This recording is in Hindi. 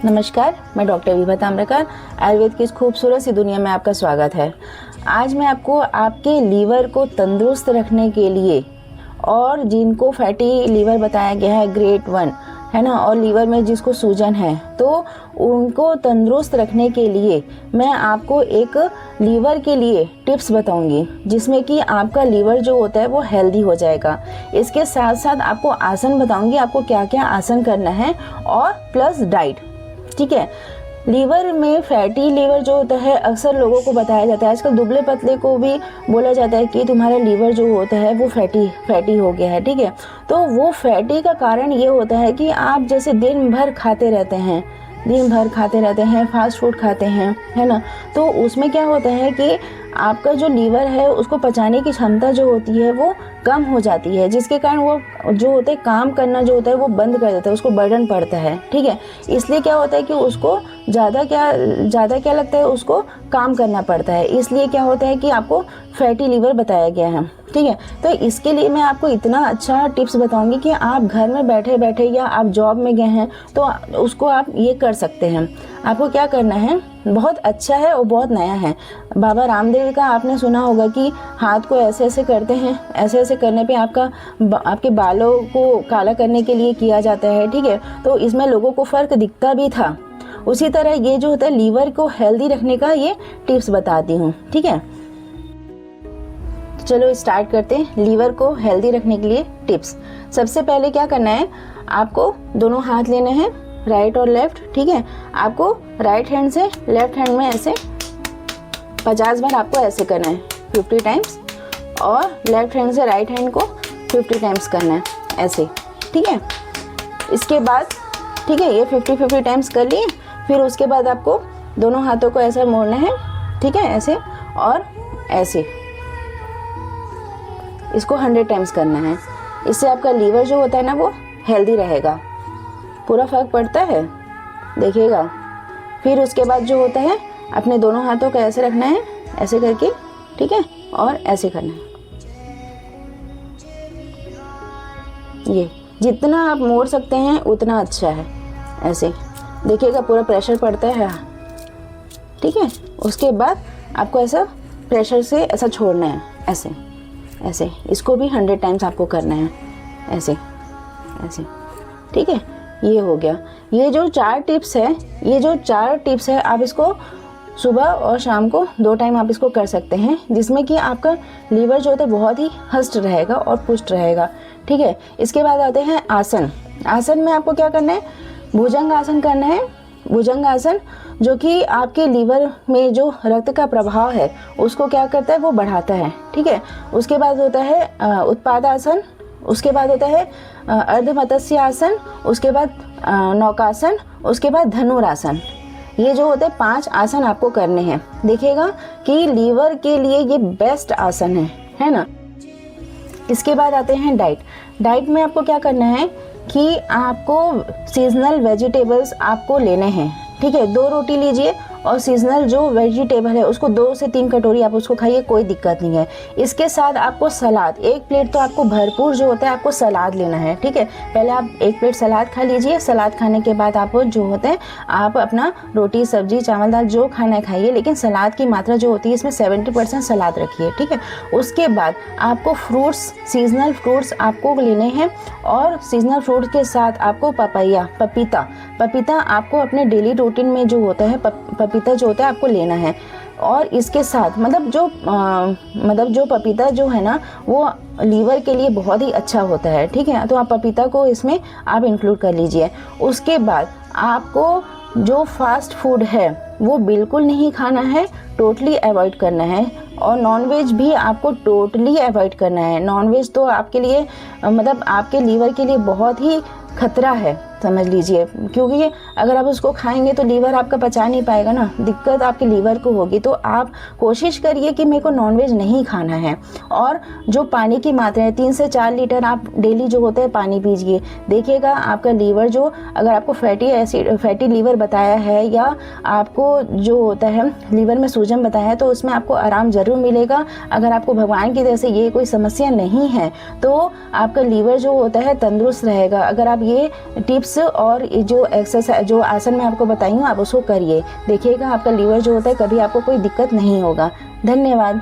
नमस्कार, मैं डॉक्टर विभा ताम्रकार। आयुर्वेद की इस खूबसूरत सी दुनिया में आपका स्वागत है। आज मैं आपको आपके लीवर को तंदुरुस्त रखने के लिए और जिनको फैटी लीवर बताया गया है ग्रेड 1 है ना, और लीवर में जिसको सूजन है तो उनको तंदुरुस्त रखने के लिए मैं आपको एक लीवर के लिए टिप्स बताऊंगी, जिसमें कि आपका लीवर जो होता है वो हेल्दी हो जाएगा। इसके साथ साथ आपको आसन बताऊंगी, आपको क्या क्या आसन करना है, और प्लस डाइट। ठीक है। लीवर में फैटी लीवर जो होता है अक्सर लोगों को बताया जाता है, आजकल दुबले पतले को भी बोला जाता है कि तुम्हारा लीवर जो होता है वो फैटी हो गया है। ठीक है। तो वो फैटी का कारण ये होता है कि आप जैसे दिन भर खाते रहते हैं, फास्ट फूड खाते हैं, है ना, तो उसमें क्या होता है कि आपका जो लीवर है उसको पचाने की क्षमता जो होती है वो कम हो जाती है, जिसके कारण वो जो होता है काम करना जो होता है वो बंद कर देता है, उसको बर्डन पड़ता है। ठीक है। इसलिए क्या होता है कि उसको ज़्यादा क्या लगता है, उसको काम करना पड़ता है। इसलिए क्या होता है कि आपको फैटी लीवर बताया गया है। ठीक है। तो इसके लिए मैं आपको इतना अच्छा टिप्स बताऊंगी कि आप घर में बैठे बैठे या आप जॉब में गए हैं तो उसको आप ये कर सकते हैं। आपको क्या करना है, बहुत अच्छा है और बहुत नया है। बाबा रामदेव का आपने सुना होगा कि हाथ को ऐसे ऐसे करते हैं, ऐसे ऐसे करने पे आपके बालों को काला करने के लिए किया जाता है। ठीक है। तो इसमें लोगों को फ़र्क दिखता भी था। उसी तरह ये जो होता है लीवर को हेल्दी रखने का ये टिप्स बताती हूँ। ठीक है। चलो स्टार्ट करते हैं लीवर को हेल्दी रखने के लिए टिप्स। सबसे पहले क्या करना है, आपको दोनों हाथ लेने हैं, राइट और लेफ्ट। ठीक है। आपको राइट हैंड से लेफ्ट हैंड में ऐसे 50 बार आपको ऐसे करना है, 50 टाइम्स, और लेफ्ट हैंड से राइट हैंड को 50 टाइम्स करना है ऐसे। ठीक है। इसके बाद ठीक है, ये 50 टाइम्स कर लिए। फिर उसके बाद आपको दोनों हाथों को ऐसे मोड़ना है। ठीक है, ऐसे और ऐसे, इसको 100 टाइम्स करना है। इससे आपका लीवर जो होता है ना वो हेल्दी रहेगा, पूरा फर्क पड़ता है, देखिएगा। फिर उसके बाद जो होता है अपने दोनों हाथों को ऐसे रखना है, ऐसे करके। ठीक है। और ऐसे करना है, ये जितना आप मोड़ सकते हैं उतना अच्छा है। ऐसे देखिएगा, पूरा प्रेशर पड़ता है। ठीक है। उसके बाद आपको ऐसा प्रेशर से ऐसा छोड़ना है, ऐसे ऐसे। इसको भी 100 टाइम्स आपको करना है, ऐसे ऐसे। ठीक है। ये हो गया। ये जो 4 टिप्स है आप इसको सुबह और शाम को 2 टाइम आप इसको कर सकते हैं, जिसमें कि आपका लीवर जो होता है बहुत ही हष्ट रहेगा और पुष्ट रहेगा। ठीक है। इसके बाद आते हैं आसन। आसन में आपको क्या करना है, भुजंग आसन करना है। भुजंग आसन जो कि आपके लीवर में जो रक्त का प्रभाव है उसको क्या करता है, वो बढ़ाता है। ठीक है। उसके बाद होता है उत्पाद आसन, उसके बाद होता है अर्धमत्स्य आसन, उसके बाद नौकासन, उसके बाद धनुरासन। ये जो होते हैं 5 आसन आपको करने हैं। देखिएगा कि लीवर के लिए ये बेस्ट आसन है ना। इसके बाद आते हैं डाइट। डाइट में आपको क्या करना है कि आपको सीजनल वेजिटेबल्स आपको लेने हैं। ठीक है। 2 रोटी लीजिए और सीजनल जो वेजिटेबल है उसको 2 से 3 कटोरी आप उसको खाइए, कोई दिक्कत नहीं है। इसके साथ आपको सलाद, 1 प्लेट तो आपको भरपूर जो होता है आपको सलाद लेना है। ठीक है। पहले आप 1 प्लेट सलाद खा लीजिए। सलाद खाने के बाद आप जो होते हैं आप अपना रोटी सब्जी चावल दाल जो खाना है खाइए, लेकिन सलाद की मात्रा जो होती है इसमें 70% सलाद रखिए। ठीक है। उसके बाद आपको फ्रूट्स, सीजनल फ्रूट्स आपको लेने हैं, और सीजनल फ्रूट के साथ आपको पपीता आपको अपने डेली रूटीन में जो होता है पपीता जो होता है आपको लेना है। और इसके साथ मतलब जो पपीता जो है ना वो लीवर के लिए बहुत ही अच्छा होता है। ठीक है। तो आप पपीता को इसमें आप इंक्लूड कर लीजिए। उसके बाद आपको जो फास्ट फूड है वो बिल्कुल नहीं खाना है, टोटली अवॉइड करना है। और नॉनवेज भी आपको टोटली अवॉइड करना है। नॉनवेज तो आपके लिए मतलब आपके लीवर के लिए बहुत ही खतरा है, समझ लीजिए, क्योंकि अगर आप उसको खाएंगे तो लीवर आपका पचा नहीं पाएगा ना, दिक्कत आपके लीवर को होगी। तो आप कोशिश करिए कि मेरे को नॉनवेज नहीं खाना है। और जो पानी की मात्रा है 3 से 4 लीटर आप डेली जो होता है पानी पीजिए। देखिएगा आपका लीवर जो, अगर आपको फैटी लीवर बताया है या आपको जो होता है लीवर में सूजन बताया है तो उसमें आपको आराम ज़रूर मिलेगा। अगर आपको भगवान की तरह से ये कोई समस्या नहीं है तो आपका लीवर जो होता है तंदुरुस्त रहेगा। अगर आप ये टिप्स टिप्स और ये जो एक्सरसाइज, जो आसन मैं आपको बताई हूँ, आप उसको करिए। देखिएगा आपका लीवर जो होता है, कभी आपको कोई दिक्कत नहीं होगा। धन्यवाद।